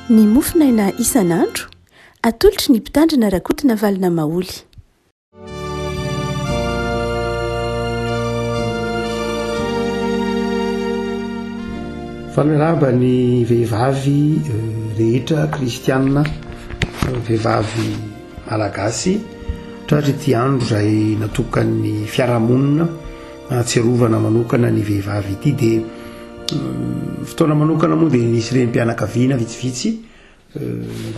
ny mofinaina isan'andro atolotry ny mpitandrina rakotina valina maoly. Famiraba ny vehivavy rehetra kristianina, vehivavy malagasy tratra ity andro izay natokan'ny fiarahamonina atsiarovana manokana ny vehivavy ity. Dia fotoana manokana moa dia nisy renim-pianakaviana vitsivitsy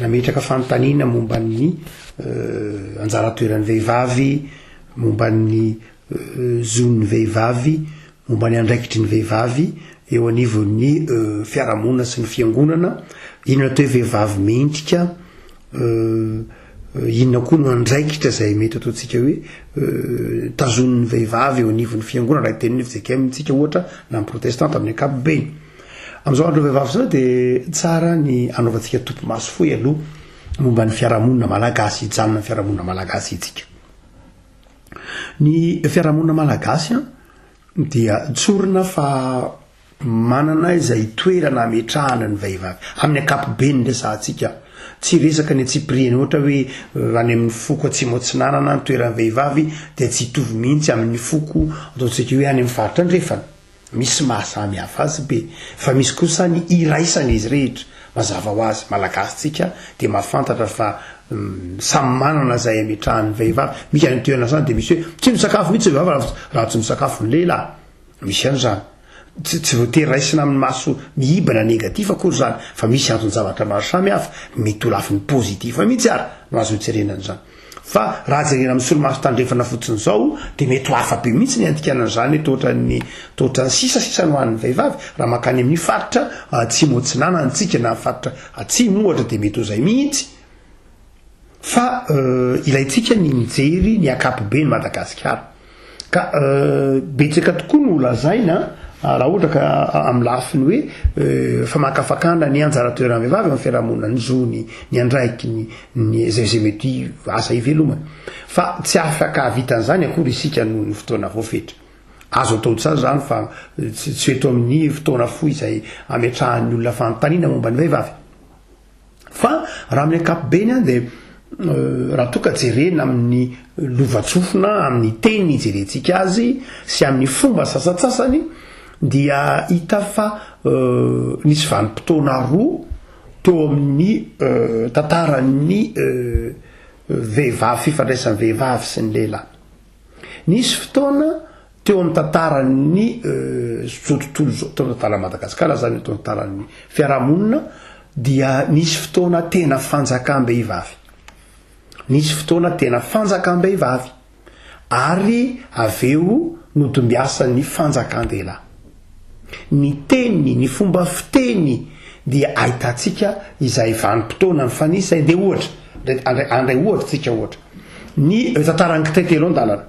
nametraka fanontaniana momba ny anjara toeran'ny vehivavy, momba ny zon'ny vehivavy, momba ny andraikitry ny vehivavy eo anivon'ny fiarahamonina sy ny fiangonana. Inona toe vehivavy mendrika, inona koa no andraikitra izay mety ataontsika hoe tazon'ny vehivavy eo anivon'ny fiangonana raha teny fizika amintsika ohatra na amin'ny protestanta amin'ny ankapobeny. Amin'izao andro vehivavy zao dia tsara ny anaovantsika tompo-maso fohy aloha momba ny fiarahamonina malagasy, hijanona ny fiarahamonina malagasy itsika. Ny fiarahamonina malagasy dia tsorina fa manana izay toerana ametrahana ny vehivavy amin'ny ankapobeny resahantsika. Tsy resaka ny atsipiriany ohatra hoe any amin'ny foko atsimotsinanana ny toeran'ny vehivavy dia tsy hitovy mihitsy amin'ny foko ataontsika hoe any amin'ny faritra andrefana. Misy mahasamy hafa azy be, fa misy kosa ny iraisana izy rehetra. Mazava ho azy malagasitsika dia mahafantatra fa samy manana izay ametrahan'ny vehivavy. Misy any toerana zany dia misy hoe tsy misakafo mihitsy vehivavy raha tsy misakafo ny lehilahy. Misy an'izany. Tsy voatery raisina amin'ny maso mihibana negatif akory zany, fa misy antony zavatra maro samy hafa mety ho lafiny pozitiva mihitsy ary no azo itserenan'izany. Fa raha jerena amin'ny solomaso tandrefana fotsiny izao dia mety ho hafa be mihitsy ny andikanan'izany tohatra ny sisasisa no an'ny vehivavy raha makany amin'ny faritra atsimo atsinanantsika na faritra atsimo ohatra dia mety ho izay mihitsy. Fa ilayntsika ny mijery ny ankapobeny Madagasikara ka betsaka tokoa no lazaina raha ohatra ka amin'ny lafiny hoe famakafakana ny anjara toeran'ny vehivavy amin'ny fiarahamonina, ny zony, ny andraiky, ny zay mety asa ivelomana. Fa tsy afaka vitan'izany akory isika noho ny fotoana voafetra. Azo atao tsara zany fa tsy eto amin'ny fotoana fohy izay ametrahan'ny olona fanontaniana momba ny vehivavy. Fa raha amin'ny ankapobeny dia raha toka jerena amin'ny lovatsofina, amin'ny teny jerentsika azy sy amin'ny fomba sasatsasany dia hita fa nisy vanim-potoana roa teo amin'ny tantaran'ny vehivavy, fifandraisan'ny vehivavy sy ny lehilahy. Nisy fotoana teo amin'ny tantaran'ny zao tontolo zao, teo amin'ny tantaran'ny Madagasikara zany, teo amin'ny tantaran'ny fiarahamonina dia nisy fotoana tena fanjakam-behivavy. Nisy fotoana tena fanjakam-behivavy ary aveo nodombiasa ny fanjakan-dehilahy. Ny teny, ny fomba fiteny dia ahitantsika izay vanim-potoana ny fanisa dia ohatra andray ohatra tsika ohatra ny tantaran'ny Kitaitelo an-dalana.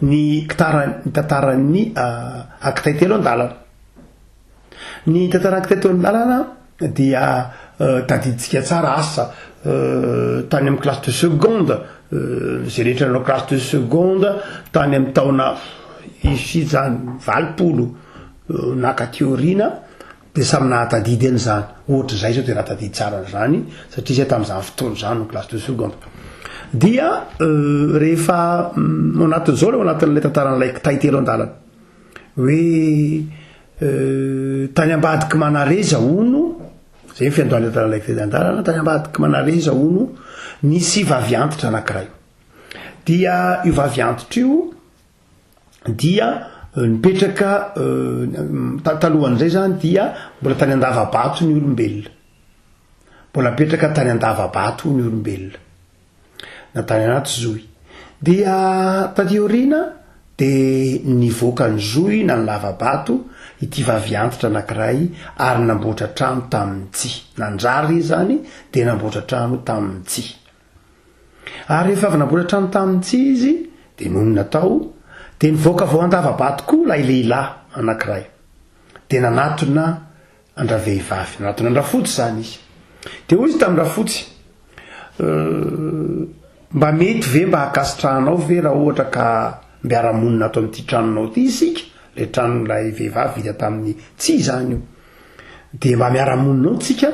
Ny tantaran'ny Kitaitelo an-dalana. Ny tantaran'ny Kitaitelo an-dalana dia tadiditsika tsara asa tany amin'ny classe de seconde, zay rehetra nanao classe de seconde tany amin'ny taona zany 20 nakateoriana dia samy nahatadidy an'izany. Ohatra izay zao dia nahatadidy tsara an'izany satria izay tamin'izany fotoana izany no classe de seconde. Dia rehefa anatin'izao leo anatin'ilay tantaran'ilay Kitaitelo an-dalana hoe tany ambadiky Manareza ono, zay fiandohan'ny tantaran'ilay Kitaitelo an-dalana, tany ambadiky Manareza ono nisy vaviantitra anankiray. Dia io vaviantitra io dia nipetraka talohan'izay zany dia mbola tany Andavabato ny olombelona, mbola mipetraka tany Andavabato ny olombelona na tany anaty Zohy. Dia taty aoriana dia nivoaka ny Zohy na ny Lavabato ity vaviantitra anankiray ary namboatra trano tamin'ny Tsia. Nanjary zany dia namboatra trano tamin'ny Tsia. Ary rehefa avy namboatra trano tamin'ny Tsia izy dia noho natao dia nivoaka vao Andavabato koa ilay lehilahy anankiray dia nanatona andravehivavy, nanatona andrafotsy zany izy. Dia hoy izy tamin-drafotsy mba mety ve mba hakasitranao ve raha ohatra ka mbiara-monina ato amin'ity tranonao ity isika, le tranon'ilay vehivavy vita tamin'ny Tsia zany io. de mba miara-monina ao tsika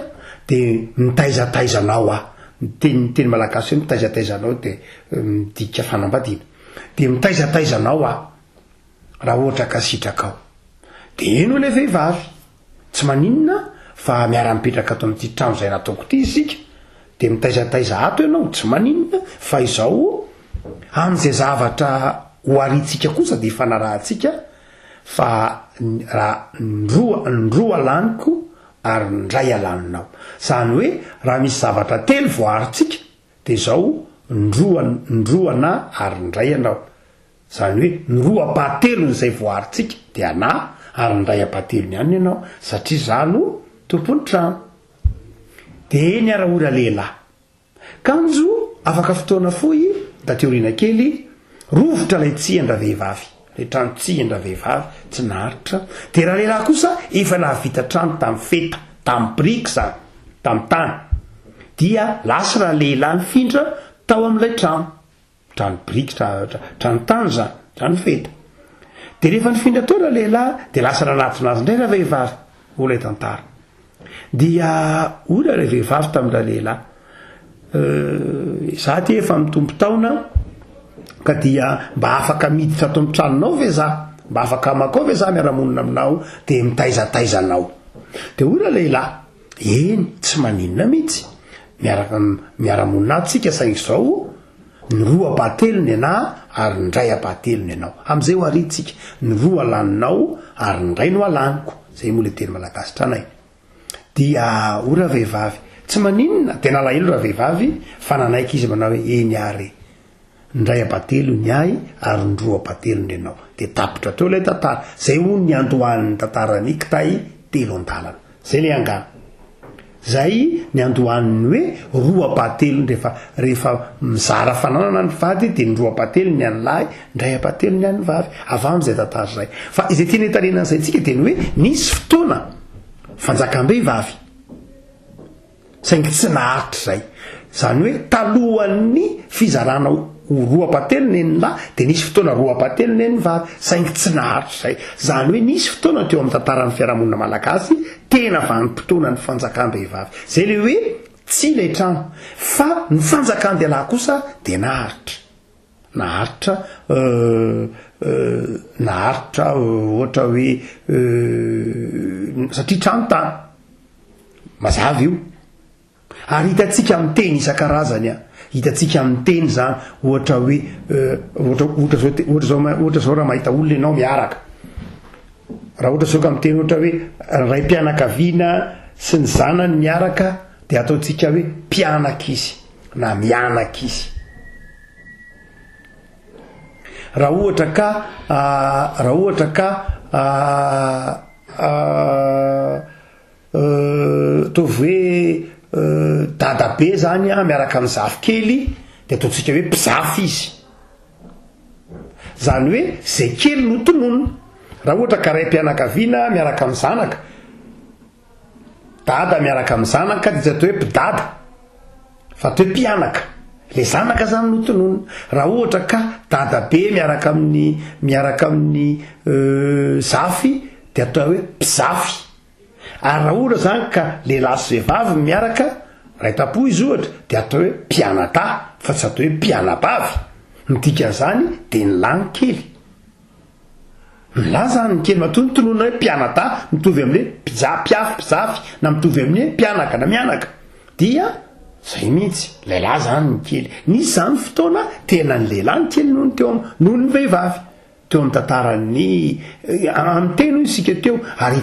de mitaizataizanao teny malagasy hoe mitaizataizanao de midika fanambadiana de mitaizataizanao raha ohatra ka sitrakao de eno le vehivavy tsy maninona fa miara-mipetraka ato amin'ity trano zay nataoko ty isika de mitaizataiza ato ianao tsy maninona fa izao am'izay zavatra ho aritsika kosa de fanarahantsika fa raha ndroa laniko ary ndray alaninao zany hoe raha misy zavatra telo voaritsika de zao ndroana ary ndray anao zany hoe ndroa-pahatelony zay voaritsika de ana ary ndray apahatelony ihany ianao satria zano tompony trano de eny araora lehilahy kanjo afaka fotoana foy da teoriana kely rovotra lay tsiandra vehivavy le trano tsiandra vehivavy tsy naharitra de raha lehilahy kosa efa nahavita trano tamin'ny feta tamin'ny briky zany tamin'ny tany dia lasa raha lehilahy mifindra tao amin'ilay trano briky trano tany zany trano feta de rehefa nifindra tao raha lehilahy de lasa raha anatin'azy indray raha vehivavy olay tantara dia ora le vehivavy tamin'raha lehilahy za ty efa mitombo taona ka dia mba afaka miditra ato amin'ny tranonao ve za mba afaka makao ve za miara-monina aminao de mitaizataizanao de ora lehilahy eny tsy maninona mihitsy miara-monina atsika saingy zao nyroa-pahatelony ana ary ndray apahatelony ianao am'izay ho aritsika nyroa laninao ary ndray no alaniko zay moa le teny malagasy tranay dia ora vehivavy tsy maninona tena alahelo raha vehivavy fa nanaiky izy manao hoe eny ary ndray apahatelony ahy ary ndroa-pahatelony ianao de tapitra teo lay tantara zay ho ny andohan'ny tantarany kitay telo an-dalana zay le angano zay ny andohaniny hoe roa-pahatelony rehefa mizara fananana ny vady de ny roa-pahatelony any lahy ndray apahatelony any vavy avy am'izay tantara zay fa izay tena itarenan'izay tsika de ny hoe nisy fotoana fanjakam-behivavy saingy tsy naharitra zay zany hoe talohan'ny fizarana roa-pahatelony eny lahy de nisy fotoana roa-pahatelony eny vavy saingy tsy naharitra zay zany hoe nisy fotoana teo amin'ny tantaran'ny fiarahamonina malagasy tena vanimpotoana ny fanjakam-behivavy zay le hoe tsy ilay trano fa ny fanjakan-dehilahy kosa de naharitra ohatra hoe satria trano tany mazava io ary hitatsika amin'ny teny isan-karazany hitatsika amin'ny teny zany ohatra hoe ohatra zao raha mahita olona ianao miaraka raha ohatra zao ka amin'ny teny ohatra hoe ray mpianakaviana sy ny zanany miaraka de ataotsika hoe mpianaka izy na mianaka izy raha ohatra ka tovy hoe dadabe zany miaraka amin'ny zafy kely de ataotsika hoe mpizafy izy zany hoe zay kely no tononona raha ohatra ka ray mpianakaviana miaraka amin'ny zanaka dada miaraka amin'ny zanaka de tsy atao hoe mpidada fa atao hoe mpianaka le zanaka zany no tononona raha ohatra ka dadabe miaraka amin'ny zafy de atao hoe mpizafy ary raha ohatra zany ka lehilahy sy vehivavy miaraka ray tapo izy ohatra de atao hoe mpianata fa tsy atao hoe mpianabavy midikan'izany de ny lahy ny kely ny lahy zany ny kely matoa nytononona hoe mpianata mitovy amin'le mpiafy na mitovy amin'ny mpianaka na mianaka dia zay mihitsy lehilahy zany ny kely nisy zany fotoana tena ny lehilahy ny kely noho ny vehivavy teo amin'ny tantarany amin'ny teny isika teo ary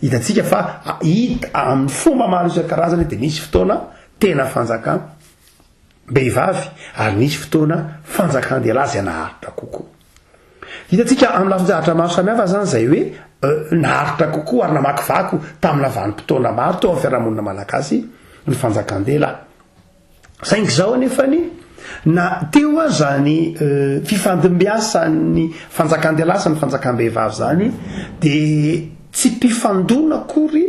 hitatsika fa hita amin'ny fomba maro isan-karazany de nisy fotoana tena fanjakan behivavy ary nisy fotoana fanjakan-dehilahy zay naharitra kokoa hitatsika amin'ny lafin-jahatra maro samihafa zany zay hoe naharitra kokoa ary namakivaky tamina vanimpotoana maro teo amin'ny fiarahamonina malagasy ny fanjakan-dehilahy saingy zao anefany na teo a zany fifandimbiasa ny fanjakan-dehilahy sy ny fanjakan-behivavy zany de tsy mpifandona akory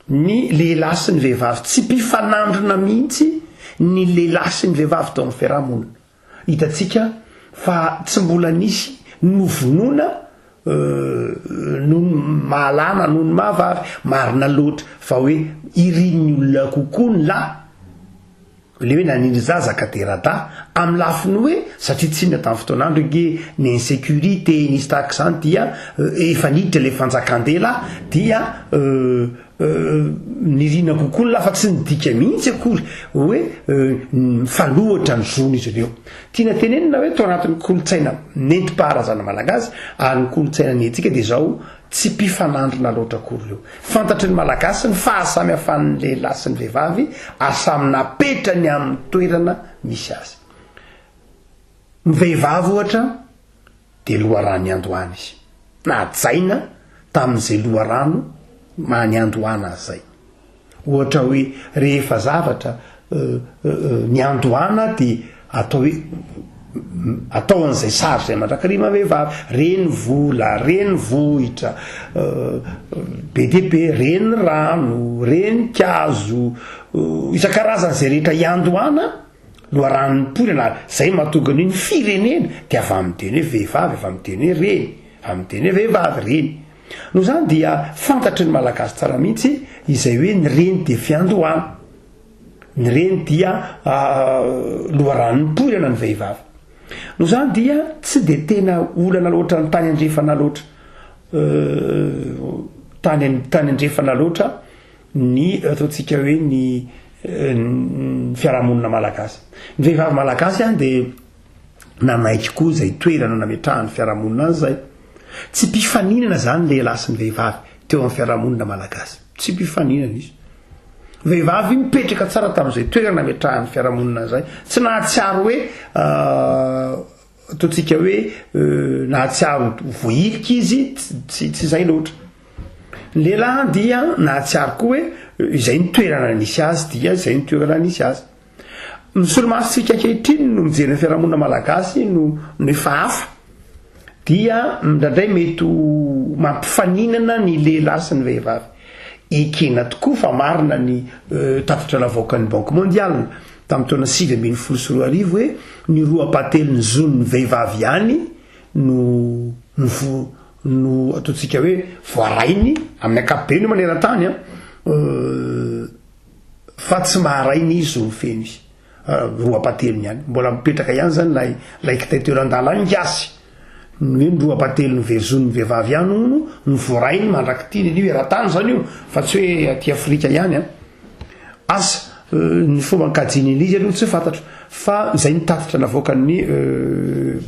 ny lehilahy sy ny vehivavy tsy mpifanandrina mihitsy ny lehilahy sy ny vehivavy tao amin'ny fiarahamonina hitatsika fa tsy mbola nisy novonoana noho mahalana noho ny mahavavy marina loatra fa hoe iriny olona kokoa ny la le hoe nanindry zazaka de rada amin'ny lafiny hoe satria tsinona tamin'ny fotoanandro ge ny insécurité nisy tahaka zany dia efa niditra le fanjakandela dia nirina kokoa la fa tsy nidika mihitsy akory hoe falohatra ny zony izy ireo tiana tenenina hoe to anatin'ny kolotsaina nentim-paharazana malagasy ary ny kolotsaina nentsika de zao tsy mpifanandrina loatra akory reo fantatry ny malagasy ny fahasamy hafan'ny lehilahy sy ny vehivavy ary samy napetrany amin'ny toerana misy azy ny vehivavy ohatra de loharano andohana izy najaina tamin'izay loharano mahany andohana azy zay ohatra hoe rehefa zavatra ny andohana de atao hoe atao an'izay sary zay mandrakirima vehivavy reny vola reny vohitra be de be reny rano reny kazo isan-karazany zay rehetra iandohana loharanony polana zay mahatonga ny firenena de avy amin'ny teny hoe vehivavy avy amin'ny teny hoe reny avy amin'ny teny hoe vehivavy reny no zany dia fantatry ny malagasy tsara mihitsy izay hoe ny reny de fiandohana ny reny dia loharanony polana ny vehivavy no zany dia tsy de tena olana loatra ny tany andrefana loatra tany andrefana loatra ny ataontsika hoe ny fiarahamonina malagasy ny vehivavy malagasy any de nanaiky koa zay toerana nametrahany fiarahamonina azy zay tsy mpifaninana zany lehilahy sy ny vehivavy teo amin'ny fiarahamonina malagasy tsy mpifaninana izy vehivavy mipetraka tsara tamin'izay toerana nametrahany fiarahamonina zay tsy nahatsiaro hoe ataontsika hoe nahatsiaro voahilika izy tsy zay loatra ny lehilahy dia nahatsiaro koa hoe izay ny toerana nisy azy dia izay ny toerana nisy azy ny solomasitsika ankehitriny no mijery ny fiarahamonina malagasy no efa hafa dia indraindray mety mampifaninana ny lehilahy sy ny vehivavy ekena tokoa fa marina ny tatitra navoakan'ny banque mondiale tamin'ny taona 2014 hoe ny roapatelo ny zony ny vehivavy ihany no ataontsika hoe voarainy amin'ny ankapobeny maneran-tany fa tsy maharainy izy zony feno izy roapatelo ihany mbola mipetraka ihany zany lay kitay an-dala ngasy hoe ny roapatelo ny verzony ny vehivavy ihany ny voarainy mandrakitiny an'io eran-tany zany io fa tsy hoe aty Afrika ihany asa ny fomba nkajiny an'izy aloha tsy fantatro fa zay nitatitra navoakan'ny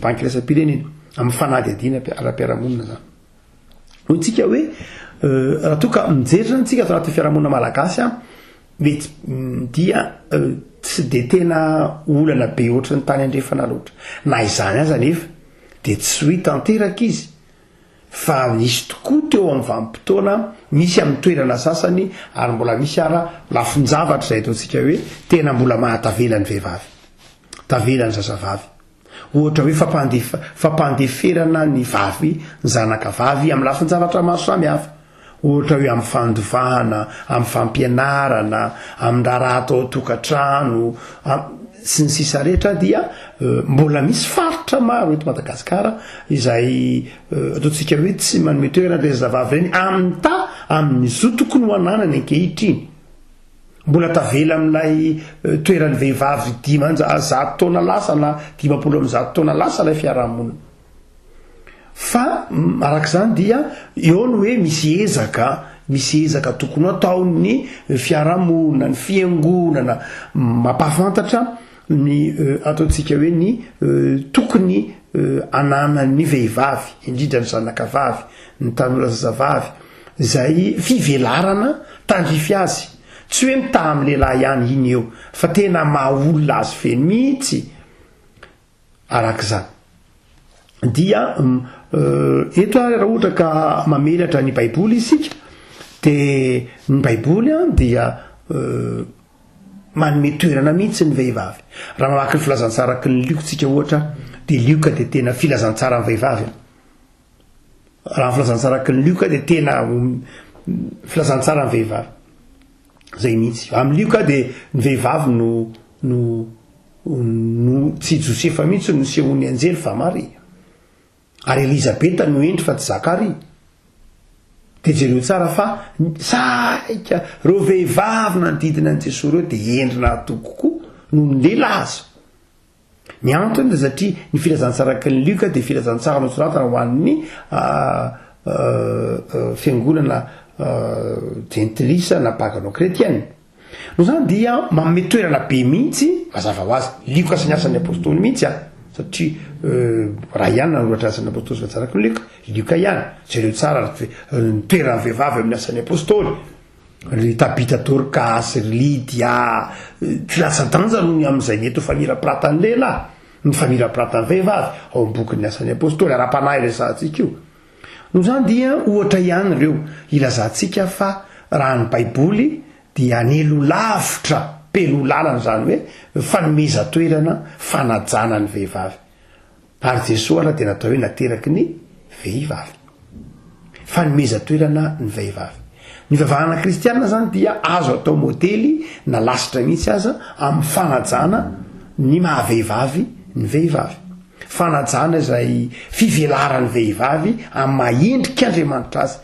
banque iraisam-pirenena amin'ny fanady adina ara-piarahamonina zany no tsika hoe raha toka mijery zany tsika atao anaty fiarahamonina malagasy mety dia tsy de tena olana be ohatry ny tany andrefana loatra na izany aza nefa de tsy hoe tanteraka izy fa misy tokoa teo amin'ny vanim-potoana misy amin'ny toerana sasany ary mbola misy ara lafinjavatra zay ataontsika hoe tena mbola mahatavelany vehivavy tavelany zazavavy ohatra hoe fampandeferana ny vavy ny zanaka vavy amin'ny lafinjavatra maro samihafa ohatra hoe amin'ny fandovahana amin'ny fampianarana amin'ny raha atao tokantrano sy ny sisa rehetra dia mbola misy faritra maro eto Madagasikara izay ataontsika hoe tsy manome toerana le zazavavy reny amin'ny zo tokony ho ananany ankehitriny mbola tavela amin'ilay toeran'ny vehivavy 100 taona lasa na 100 taona lasa ilay fiarahamonina fa arak'izany dia eo ny hoe misy ezaka tokony ataony fiarahamonina ny fiangonana mampahafantatra ny ataontsika hoe ny tokony ananan'ny vehivavy indrindra ny zanakavavy ny tanora zazavavy zay fivelarana tandrify azy tsy hoe mitaha amin'ny lehilahy ihany iny eo fa tena mahaolona azy feno mihitsy arak'izany dia eto raha ohatra ka mamelatra ny baiboly isika de ny baiboly dia manome toerana mihitsy ny vehivavy raha mamaky ny filazantsaraky ny liokotsika ohatra de lioka de tena filazantsara ny vehivavy raha filazantsaraky ny lioka de tena filazantsara ny vehivavy zay mihitsy amin'ny lioka de ny vehivavy no tsy Josefa mihitsy no sehony anjely fa Maria ary Elizabeta no endry fa tsy Zakary. De jereo tsara fa saika reo vehivavy nanodidina an' Jesosy reo de endrina tokokoa noho ny lehilahy azy. Miantony de satria ny filazantsaraky ny Luka de filazantsara nosoratana ho an'ny fiangonana gentilisa na paganao kretiana. No zany dia manome toerana be mihitsy mazava ho azy Luka sy ny asan'ny apôstôly mihitsy satria raha ihany nanoratra asan'ny apôstôly fa tsaraky ny Luka ihany jereo tsara ny toerana vehivavy amin'ny asan'ny apôstôly. Ry Tabita Dorcas, ry Lydia, tsy lasa-danja noho ny amin'izay mety ho famira-pirata ny lehilahy, ny famira-pirata ny vehivavy ao am-bokin'ny asan'ny apôstôly ara-panahy resantsika io. No zany dia ohatra ihany ireo ilazantsika fa raha ny baiboly dia anelo lavitra pelo lalana zany hoe fanomeza toerana fanajana ny vehivavy. Ary Jesosy ara dia natao hoe nateraky ny vehivavy, fanomeza toerana ny vehivavy. Ny vavahana kristianina zany dia azo atao modely na lasitra mihitsy aza amin'ny fanajana ny mahavehivavy ny vehivavy, fanajana izay fivelaran'ny vehivavy amin'ny mahendrika Andriamanitra azy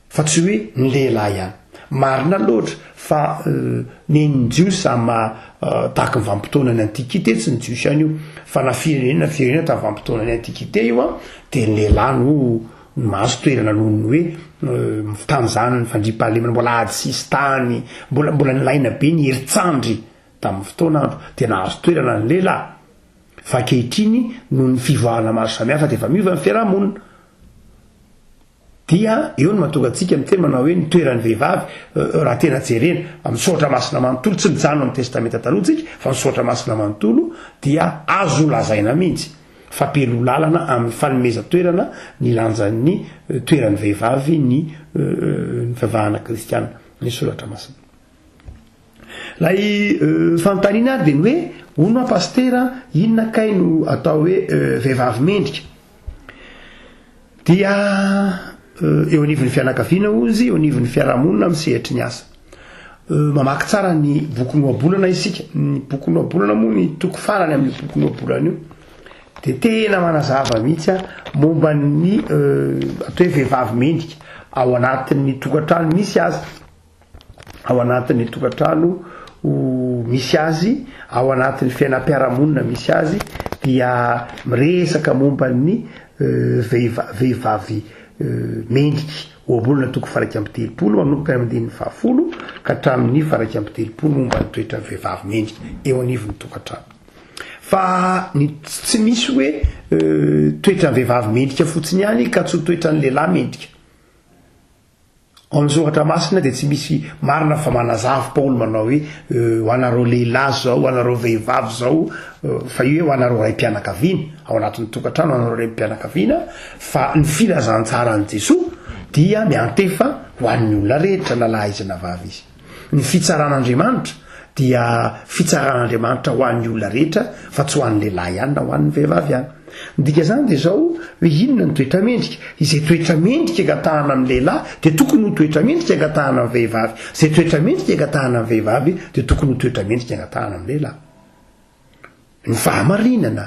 fa tsy hoe ny lehilahy ihany. Marina loatra fa ny jiosy tahaka ny vanim-potoana ny antikité tsy ny jiosy ihany io fa na firenena tamin'ny vanim-potoana ny antikité io de ny lehilahy no mahazo toerana noho ny hoe tamin'izany ny fandriam-pahalemana mbola ady sisy tany mbola nilaina be ny herintsandry tamin'ny fotoana andro de nahazo toerana ny lehilahy. Fa ankehitriny noho ny fivoahana maro samihafa de efa miova ny fiarahamonina dia eo no mahatonga antsika miteny manao hoe ny toeran'ny vehivavy raha tena jerena amin'ny soatra masina manontolo tsy mijano amin'ny testamenta talohantsika fa ny soatra masina manontolo dia azo lazaina mihitsy fampelo lalana amin'ny fanomeza toerana ny lanjan'ny toeran'ny vehivavy ny fivavahana kristiana ny soratra masina. Lay fanontaniana ary de ny hoe ono a pastera inona kay no atao hoe vehivavy mendrika dia eo anivon'ny fianakaviana ozy eo anivon'ny fiarahamonina misehitry ny asa. Mamaky tsara ny boky noabolana isika, ny boky noabolana moa ny toko farany amin'ny boky noabolana io de tena manazava mihitsy momba ny atao hoe vehivavy mendrika ao anatin'ny tokantrano misy azy, ao anatin'ny tokantrano misy azy, ao anatin'ny fiainam-piarahamonina misy azy dia miresaka momba ny vehivavy mendriky oabolana toko faraky amby telopolo manomboka amin'ny 10 ka hatramin'ny faraky amby telopolo momba ny toetra ny vehivavy mendrika eo anivon'ny tokantrano. Fa tsy misy hoe toetra ny vehivavy mendrika fotsiny ihany ka tsy ho toetra ny lehilahy mendrika. Amin'ny soratra masina de tsy misy marina fa manazava Paoly manao hoe ho anareo lehilahy zao, ho anareo vehivavy zao, fa io hoe ho anareo raim-pianakaviana ao anatin'ny tokantrano, ho anareo raim-pianakaviana, fa ny filazantsara ny Jesosy dia miantefa ho an'ny olona rehetra na lahy izy na vavy izy. Ny fitsaran'Andriamanitra dia fitsaran'Andriamanitra ho an'ny olona rehetra fa tsy ho an'ny lehilahy ihany na ho an'ny vehivavy ihany. Ndika zany de zao hoe inona ny toetra mendrika, izay toetra mendrika gatahana amin'ny lehilahy de tokony ho toetra mendrika gatahana amin'ny vehivavy, izay toetra mendrika gatahana amin'ny vehivavy de tokony ho toetra mendrika gatahana amin'ny lehilahy. Ny fahamarinana,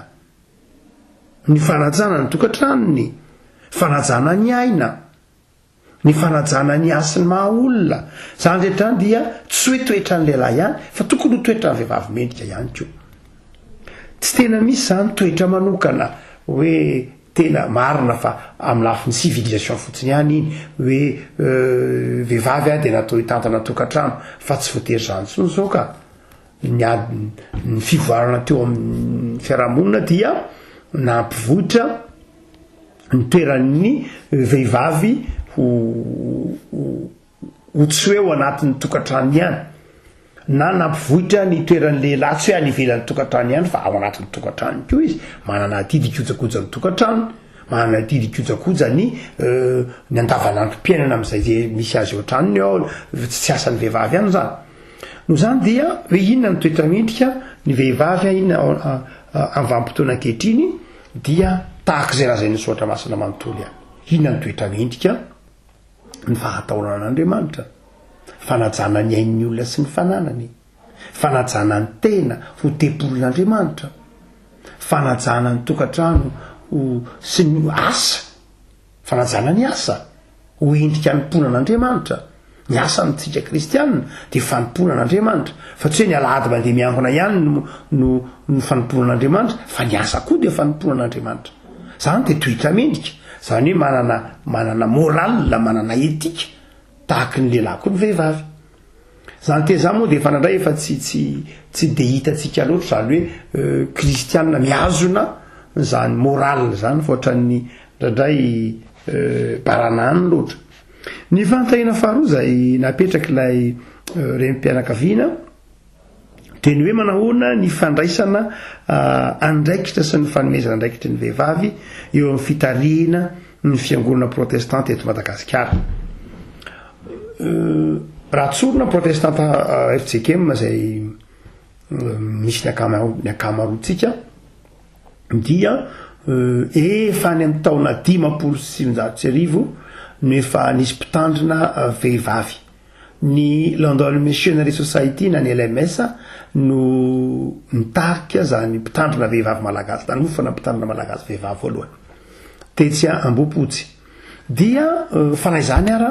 ny fanajana ny tokantranony, fanajana ny aina, ny fanajana ny asy ny mahaolona, zany rehetra dia tsy hoe toetra ny lehilahy ihany fa tokony ho toetra ny vehivavy mendrika ihany koa. Tsy tena misy zany toetra manokana hoe tena marina fa amin'ny lafin'ny civilisation fotsiny ihany iny hoe vehivavy de natao hitantana tokantrano fa tsy voatery zany tsony zao ka. Ny fivoarana teo amin'ny fiarahamonina dia nampivoatra ny toeran'ny vehivavy ho tsy hoe ao anatin'ny tokantrano ihany, na nampivoatra ny toeran'ny lehilahy tsy hoe any ivelan'ny tokantrano ihany fa ao anatin'ny tokantrano koa izy, manana didy kojakoja ny tokantrano, manana didy kojakoja ny andavanandrom-piainana amin'izay misy azy eo an-tranony ao, tsy asan'ny vehivavy ihany zany. No zany dia hoe inona ny toetra mendrika ny vehivavy inona amin'ny vanim-potoana ankehitriny dia tahaka izay raha zay ny soatra masina manontolo ihany. Inona ny toetra mendrika ny fahataonana an'Andriamanitra, fanajana ny ain'ny olona sy ny fananany, fanajana ny tena ho tepolin'Andriamanitra, fanajana ny tokantrano sy ny asa fanajana ny asa ho endrika nimponan'Andriamanitra ny asa nytsika kristianina dia fanomponan'Andriamanitra fa tsy hoe ny alahady mandeha miangona ihany no fanomponan'Andriamanitra fa ny asa koa dia fanomponan'Andriamanitra zany dia toetra mendrika zany hoe manana moral manana etika tahaka ny lehilahy koa ny vehivavy zany teza moa dia fanandray efa tsy dia hitantsika loatra zany hoe kristianina miazona zany moral zany fa ohatran'ny ndraindray baranany loatra ny fanontaniana faharoa zay napetraky ilay renim-pianakaviana teny hoe manahoana ny fandraisana andraikitra sy ny fanomezana andraikitra ny vehivavy eo amin'ny fitarihana ny fiangonana protestanta eto Madagasikara. Raha tsorona protestanta FJKM zay misy ny akamaroantsika dia efa any amin'ny taona 590 no efa nisy mpitandrina vehivavy ny London Missionary Society na ny LMS no nitarika zany mpitandrina vehivavy malagasy nanofana mpitandrina malagasy vehivavy voalohany Tetsia Ambopotsy dia fanaizany ara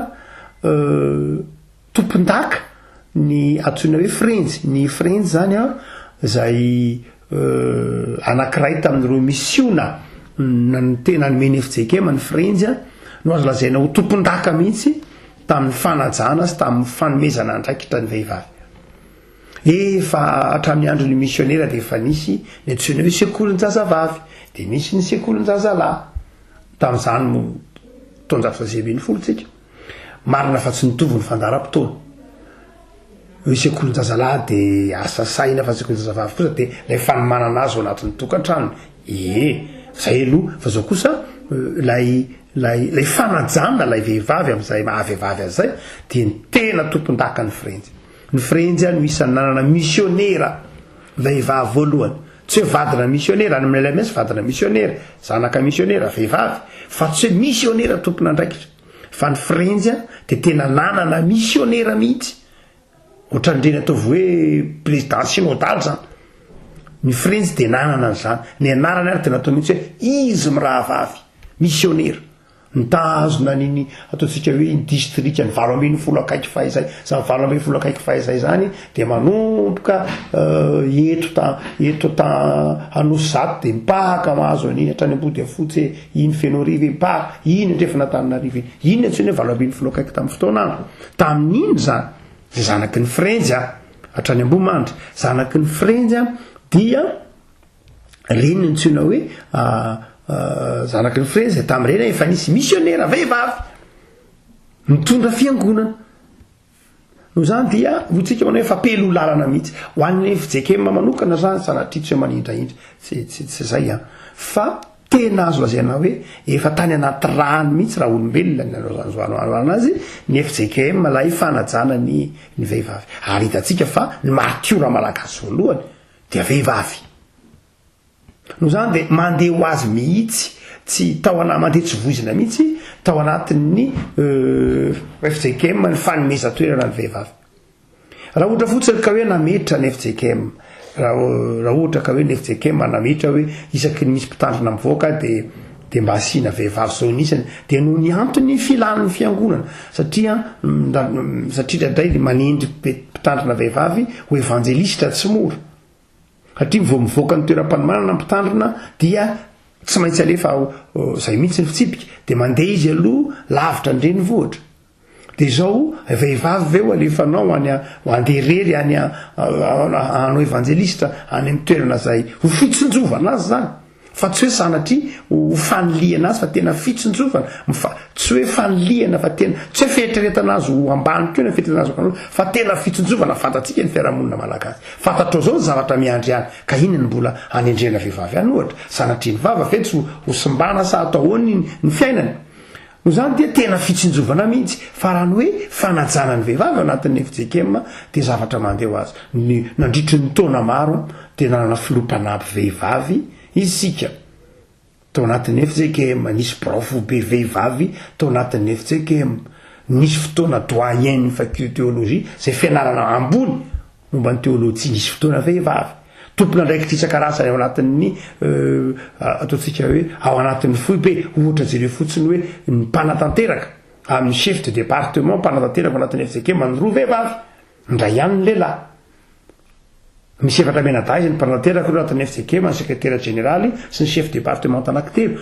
tompon-daka ny antsoina hoe Frenzy ny Frenzy zany zay anankiray tamin'ireo misiona tena nomeny FJKM ny Frenzy no azo lazaina ho tompon-daka mihitsy tamin'ny fanajana sy tamin'ny fanomezana andraikitra ny vehivavy efa hatramin'ny andron'ny missionnaire dia efa nisy ny antsoina hoe sekolin'jazavavy dia nisy ny sekolin'jazalahy tamin'izany taonjato sy 20 tsika marina fa tsy nitovy ny fandaram-potoana hoe sekolin'jazalahy dia asa saina fa sekolin'jazavavy kosa dia ilay fanomanana azy ao anatin'ny tokantrano zay aloha fa zao kosa lay fanajana lay vehivavy amin'izay mahavehivavy azay dia ny tena tompon-daka ny Frenzy ny Frenzy no isan'ny nanana missionnaire vehivavy voalohany tsy hoe vadina missionnaire any amin'ny LMS vadina missionnaire zanaka missionnaire vehivavy fa tsy hoe missionnaire tompona andraikitra fa ny Frenzy dia tena nanana missionnaire mihitsy ohatran'ireny ataovy hoe président synodal zany ny Frenzy dia nanana an'izany ny anarany ary tena atao mihitsy hoe izy mirahavavy missionnaire nitazona niny ataontsika hoe district ny 20 fahizay zany 20 fahizay zany dia manomboka eto anosy zato dia mipahaka mahazo an'iny hatrany ambody afotsy iny fenorive mipahaka iny ndrefa natananarive iny antsony hoe 20 tamin'ny fotoana tamin'iny zany zay zanaky ny Frenzy hatrany Ambomandry zanaky ny Frenzy dia reny ny antsoina hoe zanaky ny Frenzy tamin'ireny efa nisy missionnaire vehivavy mitondra fiangonana no zany dia votsika manao efa pelo lalana mihitsy ho an'ny FJKM manokana zany sanatria tsy hoe manindraindra tsy zay fa tena azo lazaina hoe efa tany anaty rano mihitsy raha olombelona anazy ny FJKM lay fanajana ny vehivavy ary hitantsika fa ny martiora malagasy voalohany dia vehivavy no zany dia mandeha ho azy mihitsy tsy tao mandeha tsy voizina mihitsy tao anatin'ny FJKM ny fanomezan-toerana ny vehivavy raha ohatra fotsiny ka hoe nametra ny FJKM raha ohatra ka hoe ny FJKM nametra hoe isaky ny misy mpitandrina mivoaka dia mba asiana vehivavy zao nisany dia noho ny antony filan'ny fiangonana satria indray manendry mpitandrina vehivavy ho evanjelista tsy mora satria vao mivoaka ny toeram-panomanana mpitandrina dia tsy maintsy alefa zay mihitsy ny fitsipika dia mandeha izy aloha lavitra ndreny vohatra dia zao vehivavy veo alefanao andeha rery anao evanjelista any amin'ny toerana zay ho fitsinjovana azy zany fa tsy hoe sanatria ho faniliana azy fa tena fitsinjovana tsy hoe faniliana fa tena tsy hoe fieritreretana azy ho ambany keo na fieritreretana azy fa tena fitsinjovana fantatsika ny fiarahamonina malagasy fantatrao zao ny zavatra miandry any ka iny ny mbola anendrena vehivavy any ohatra sanatria ny vava fetsy ho simbana sa atao ahoany ny fiainany no zany dia tena fitsinjovana mihitsy fa raha ny hoe fanajana ny vehivavy anatin'ny FJKM dia zavatra mandeha ho azy nandritry ny taona maro dia nanana filopanampy vehivavy izysika tao anatin'ny FJKM nisy profo be vehivavy tao anatin'ny FJKM nisy fotoana doyen ny faculté théologie zay fianarana ambony momba ny théologie nisy fotoana vehivavy tompona ndraiky tritsakarasany ao anatin'ny ataotsika hoe ao anatin'ny foibe ohatra jereo fotsiny hoe ny mpanatanteraka amin'ny chef de département mpanatanteraka ao anatin'ny FCK manoro vehivavy ndray ihany ny lehilahy misy efatra menada izy ny mpanatanteraka reo anatin'ny FCK ny secrétaire généraly sy ny chef département anankitelo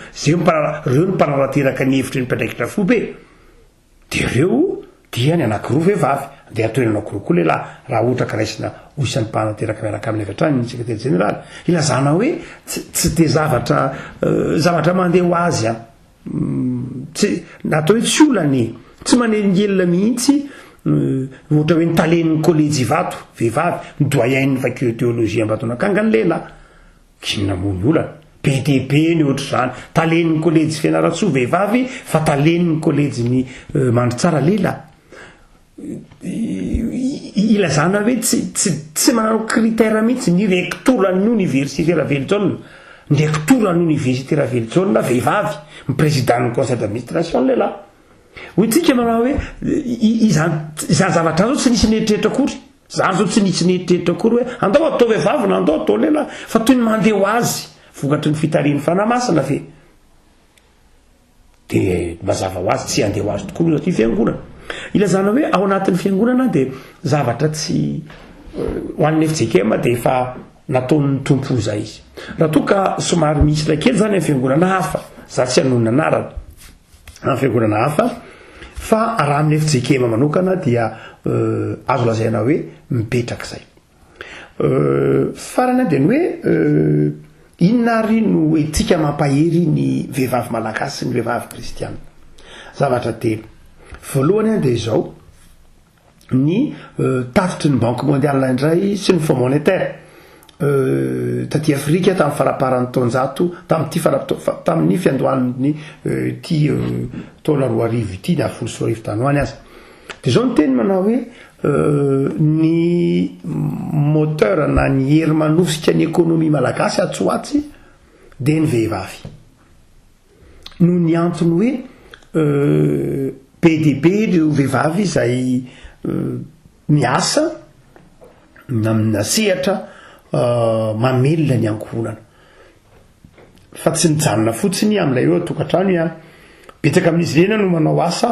reo ny mpanatanteraka ny hevitry ny mpiandraikitra foibe de reo dia ny anankiroa vehivavy de atoerana anankiroa koa lehilahy raha ohatra ka raisina oisan'ny mpanatanteraka miaraka amin'ny aviatrany ny secrétaire général ilazana hoe tsy de zavatra mandeha ho azy tsy natao hoe tsy olany tsy manengelina mihitsy ohatra hoe ny taleniny collège Ivato vehivavy ny doyen'ny faculté théologie Ambatonakanga ny lehilahy kinamony olana PDB ny ohatra zany taleniny collège Fianaratsoa vehivavy fa taleniny collège ny Mandritsara lehilahy ilazana hoe tsy manao critère mihitsy ny rectoran'ny université Ravelitsona ny rectoran'ny université Ravelitsona vehivavy ny président ny conseil d'administration lehilahy hoy tsika manao hoe izany zavatra zao tsy nisy neritreritra akory zany zao tsy nisy neritreritra akory hoe andao atao vehivavy na andao atao lehilahy fa toy ny mandeha ho azy vokatry ny fitarian'ny fanamasina fe de mazava ho azy tsy andeha ho azy tokoa satria fiangonana ilazana hoe ao anatin'ny fiangonana de zavatra tsy ho an'ny FCK de efa nataon'ny tompo zay izy raha toa ka somary misy rakely zany amin'ny fiangonana hafa za tsy hanonona anarana amin'ny fiangonana hafa fa raha amin'ny FCK manokana dia azo lazaina hoe mipetraka zay farany de ny hoe inona ary no etsika mampahery ny vehivavy malagasy sy ny vehivavy kristiana zavatra telo voalohany de izao ny tatitry ny banque mondiale indray sy ny fonds monétaire taty Afrika tamin'ny faraparan'ny taonjato tamin'ny fiandohan'ny ty taona roa arivo ity na folo sy roa arivo tany hoany azy de zao ny teny manao hoe ny moteur na ny hery manosika ny économie malagasy atsoatsy de ny vehivavy no ny antony hoe PDB reo vehivavy izay miasa amina sehatra mamelona ny ankohonana fa tsy nijanona fotsiny amin'ilay eo atokantrano ihany betsaka amin'izy ireny no manao asa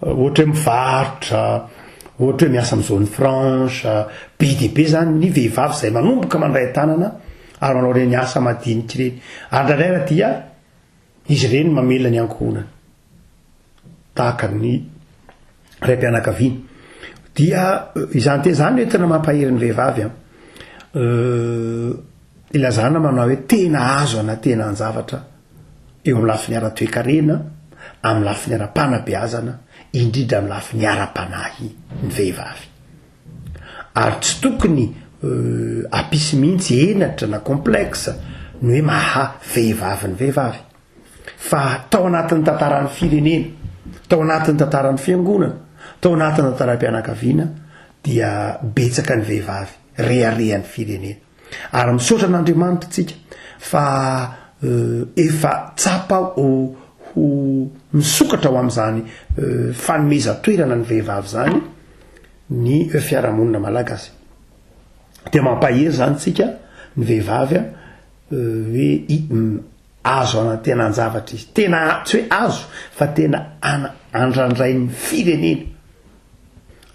ohatra hoe mivarotra ohatra hoe miasa amin'ny zone franche PDB zany ny vehivavy izay manomboka mandray tanana ary manao reny asa madinika ireny ary ndraindray raha dia izy ireny mamelona ny ankohonana tahaka ny raim-pianakaviana dia izany te zany hoe tena mampahery ny vehivavy ilazana manao hoe tena azo ana tena anjavatra eo amin'ny lafiny ara-toekarena amin'ny lafiny ara-panabeazana indrindra amin'ny lafiny ara-panahy ny vehivavy ary tsy tokony apisy mihitsy enatra na complexe ny hoe maha vehivavy ny vehivavy fa tao anatin'ny tantaran'ny firenena tao anatin'ny tantaran'ny fiangonana tao anatin'ny tantaram-pianakaviana dia betsaka ny vehivavy reharehan'ny firenena ary misaotra n'Andriamanitra tsika fa efa tsapa ho misokatra ho amin'izany fanomeza-toerana ny vehivavy zany ny fiarahamonina malagasy dia mampahery zany tsika ny vehivavy hoe azo ana tena anjavatra izy tena tsy hoe azo fa tena andrandray ny firenena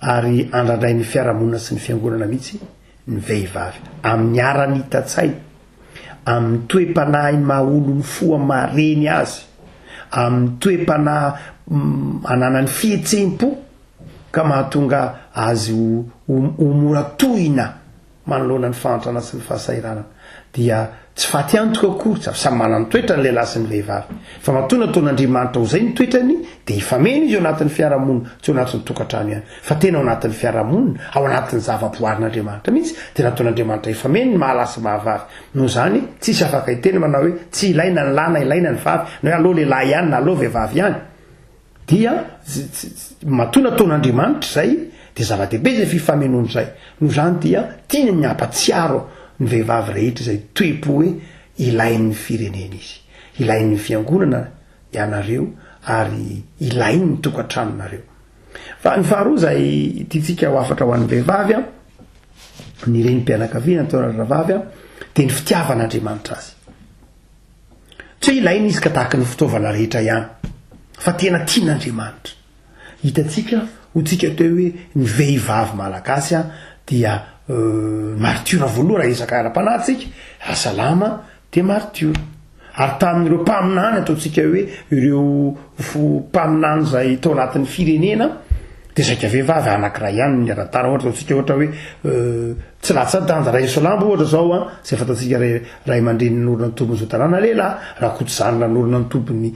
ary andrandray ny fiarahamonina sy ny fiangonana mihitsy ny vehivavy amin'ny arany hitatsay amin'ny toe-panahy ny mahaolo ny foa mareny azy amin'ny toe-panahy ananany fihetsem-po ka mahatonga azy ho mora tohina manoloana ny fantrana sy ny fahasahiranana dia tsy faty antoka akory samy manana ny toetra ny lehilahy sy ny vehivavy fa matoana ataon'Andriamanitra ho zay ny toetrany de ifamena izy eo anatin'ny fiarahamonina tsy eo anatin'ny tokantrano ihany fa tena ao anatin'ny fiarahamonina ao anatin'ny zava-boarin'Andriamanitra mihitsy tena ataon'Andriamanitra ifamena ny mahalasy mahavavy noho zany tsisy afaka hiteny manao hoe tsy ilaina ny lahy na ilaina ny vavy na hoe aloha lehilahy ihany na aloha vehivavy ihany dia matoana ataon'Andriamanitra zay de zava-dehibe zay fifamenoany zay noho zany dia tiany ny ampatsiaro ny vehivavy rehetra izay toe-po hoe ilain'ny firenena izy ilain'ny fiangonana ianareo ary ilain'ny tokantranonareo fa ny faharoa zay tiatsika ho afatra ho an'ny vehivavy ny renim-pianakaviana taoravavy a de ny fitiavan'andriamanitra azy tsy hoe ilaina izy ka tahaka ny fitaovana rehetra ihany fa tena tian'andriamanitra hitatsika hotsika teo hoe ny vehivavy malagasy a dia martiora voaloha raha isaka ara-panahytsika asalama de martiora ary tamin'ireo mpaminany ataotsika hoe ireo mpaminany zay tao anatin'ny firenena de saika vehivavy anankiray ihany ny ara-tana ohatra ataotsika ohatra hoe tsy latsa-danja ray solambo ohatra zao a zay fataotsika ray aman-dreny norona ny tombony zotanana lehilahy raha kotojanona norona ny tompony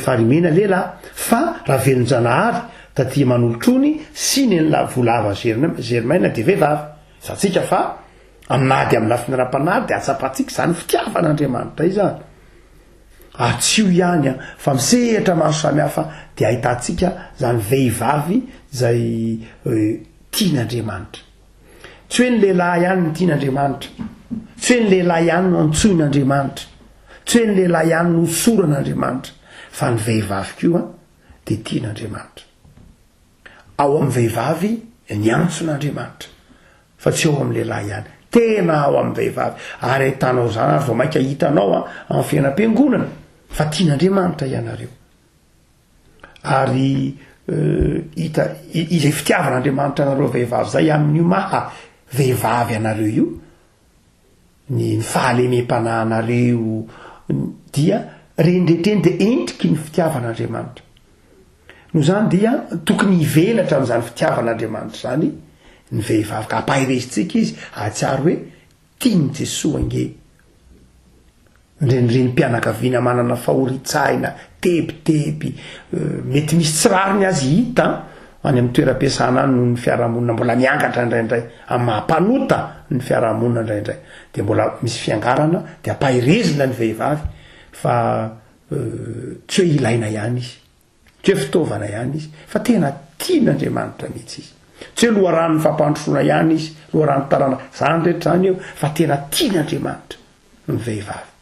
farimena lehilahy fa raha velonjanahary da tia manolotrony sy ny volava germaina de vehivavy satsika fa aminady amin'ny lafiny ra-panady de atsapatsika zany fitiavan'andriamanitra izany atsio ihany a fa misehatra maro samihafa de ahitantsika zany vehivavy zay tian'andriamanitra tsy hoe ny lehilahy ihany ny tian'andriamanitra tsy hoe ny lehilahy ihany no antsoin'andriamanitra tsy hoe ny lehilahy ihany no soran'andriamanitra fa ny vehivavy koa de tian'andriamanitra ao amin'ny vehivavy ny antson'andriamanitra fa tsy ao amin'ny lehilahy ihany tena ao amin'ny vehivavy ary ahitanao zany ary vao mainka hitanao a amin'ny fiainam-piangonana fa tian'andriamanitra ianareo ary izay fitiavan'andriamanitra anareo vehivavy zay amin'io maha vehivavy anareo io ny fahalemem-panahinareo dia rendretreny de endriky ny fitiavan'andriamanitra no zany dia tokony hivelatra amin'izany fitiavan'andriamanitra zany ny vehivavy ka ampahirezintsika izy atsiary hoe tiany Jesosy ange reny mpianakaviana manana fahoritsaina tebiteby mety misy tsirariny azy hita any amin'ny toeram-piasana any noho ny fiarahamonina mbola miangatra indraindray amin'ny mahampanota ny fiarahamonina indraindray de mbola misy fiangarana de ampahirezina ny vehivavy fa tsy hoe ilaina ihany izy tsy hoe fitaovana ihany izy fa tena tian'andriamanitra mihitsy izy tsy hoe loharanony fampandrosoana ihany izy loharano tarana zany rehetra zany eo fa tena tian'andriamanitra ny vehivavy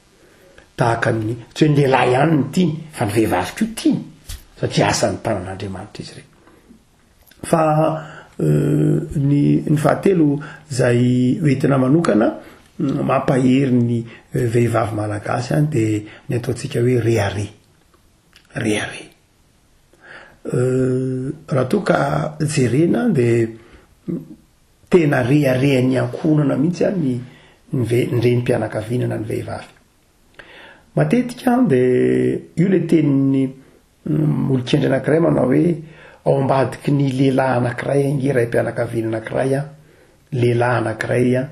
tahaka ny tsy hoe ny lehilahy ihany ny tiany fa ny vehivavy koa tiany satria asan'ny tanan'andriamanitra izy reny fa ny fahatelo zay hoentina manokana mampahery ny vehivavy malagasy any de ny ataotsika hoe reare raha toa ka jerena de tena reareany ankonana mihitsy any ny renim-pianakaviana ny vehivavy matetika de io le tenin'ny olon-kendry anankiray manao hoe ao ambadiky ny lehilahy anankiray ange ray-mpianakaviana anankiray a lehilahy anankiray a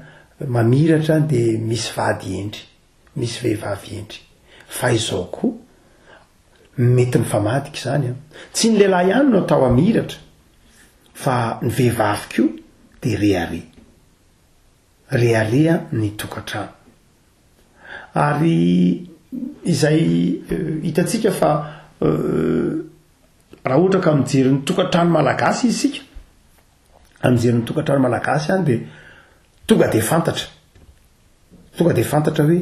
mamiratra de misy vady endry misy vehivavy endry fa izao koa mety mifamadika zany a tsy ny lehilahy ihany no atao amiratra fa ny vehivavy koa de rearea ny tokantrano ary izay hitatsika fa raha ohatra ka mijery ny tokantrano malagasy izy sika mijery ny tokantrano malagasy any de tonga de fantatra hoe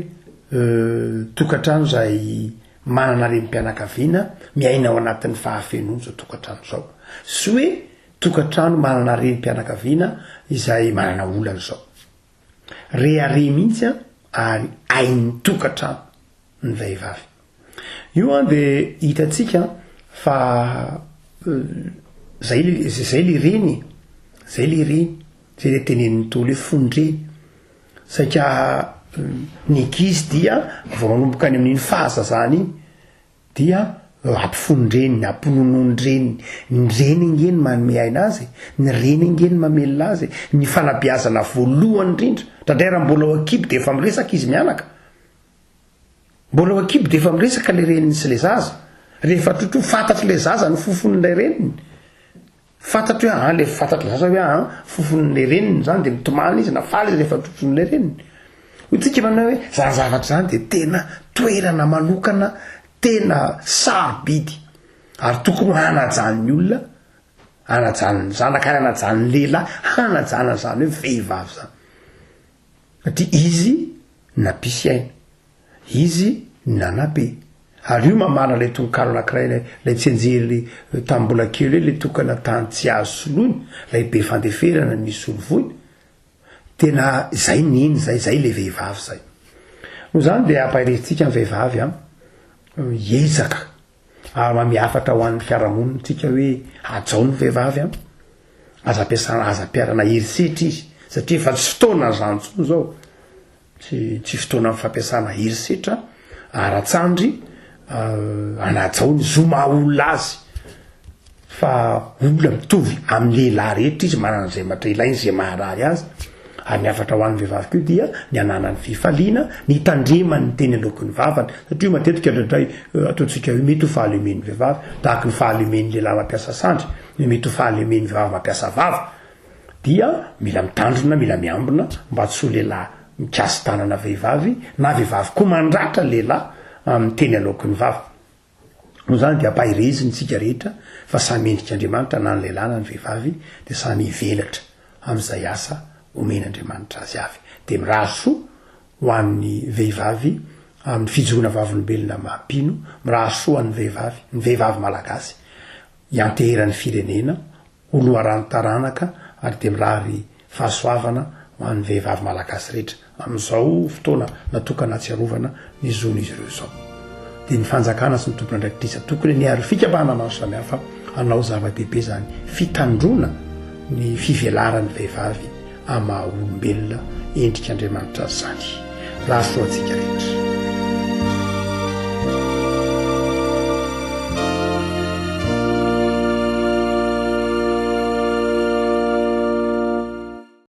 tokantrano zay manana renim-pianakaviana miaina ao anatin'ny fahafenony zao tokantrano zao sy hoe tokantrano manana renim-pianakaviana izay manana olana zao reare mihitsy a ary ain'ny tokantrano ny vehivavy io a de hitatsika fa zay le reny zay le teneniny tolo hoe fondreny saika ny ankizy dia vao manomboka any amin'iny fahazazany iny dia ampifondreny ampinonondreny ny reny ngeny manome aina azy ny reny ngeny mamelona azy ny fanabiazana voalohany indrindra ndray raha mbola ao akiby de efa miresaka izy mianaka mbola ao akiby de efa miresaka le reniny sy le zaza rehefa trotro fantatry le zaza ny fofon'lay reniny fantatry hoe le fantatry zaza hoe fofon'le reniny zany de mitomany izy nafaly izy rehefa trotron'le reniny hotsika manao hoe zany zavatra zany de tena toerana manokana tena sarobidy ary tokony hanajany olona hanajany zanaka hanajany lehilahy hanajana zany hoe vehivavy zany satria izy nampisy aina izy nanabe ary io mamana lay tononkalo anankiray lay tsy anjery tambola kely hoe le tokana tany tsy azo soloiny lay be fandeferana ny solovoiny tena zay niny zay le vehivavy zay no zany de ampahirezintsika ny vehivavy ezaka ary mamiafatra ho an'ny fiarahamonina tsika hoe ajao ny vehivavy aza ampiarana herisetra izy satria fa tsy fotoana zantsony zao tsy fotoana amin'ny fampiasana herisetra ara-tsandry anajao ny zoma olona azy fa olona mitovy amin'ny lehilahy rehetra izy manana zay matra ilainy zay maharahy azy ary miafatra ho an'ny vehivavy keo dia ny anana ny fifaliana ny tandremany ny teny alokon'ny vavany satria matetika dradray ataontsika hoe mety ho fahaleomen'ny vehivavy tahaky ny fahaleomen'ny lehilahy mampiasa sandry mety ho fahaleomen'ny vehivavy mampiasa vava dia mila mitandrina mila miambina mba tsy ho lehilahy mikasy tanana vehivavy na vehivavy koa mandratra lehilahy amin'ny teny alokon'ny vava no zany dia ampahireziny tsika rehetra fa samy endrik'Andriamanitra na ny lehilahy na ny vehivavy dia samy hivelatra amin'izay asa omen'Andriamanitra azy avy dia mirahasoa ho an'ny vehivavy amin'ny fijoroana vavolombelona mampino mirahasoa ny vehivavy malagasy hianteheran'ny firenena oloharano taranaka ary dia mirary fahasoavana ho an'ny vehivavy malagasy rehetra amin'izao fotoana natokana atsiarovana ny zon'izy ireo zao dia ny fanjakana sy ny tompona andraikitrisa tokony ny ary fikambahana maro samihafa anao zava-dehibe zany fitandrona ny fivelaran'ny vehivavy ama olombelona endrik'Andriamanitra zany raha soa antsika rehetra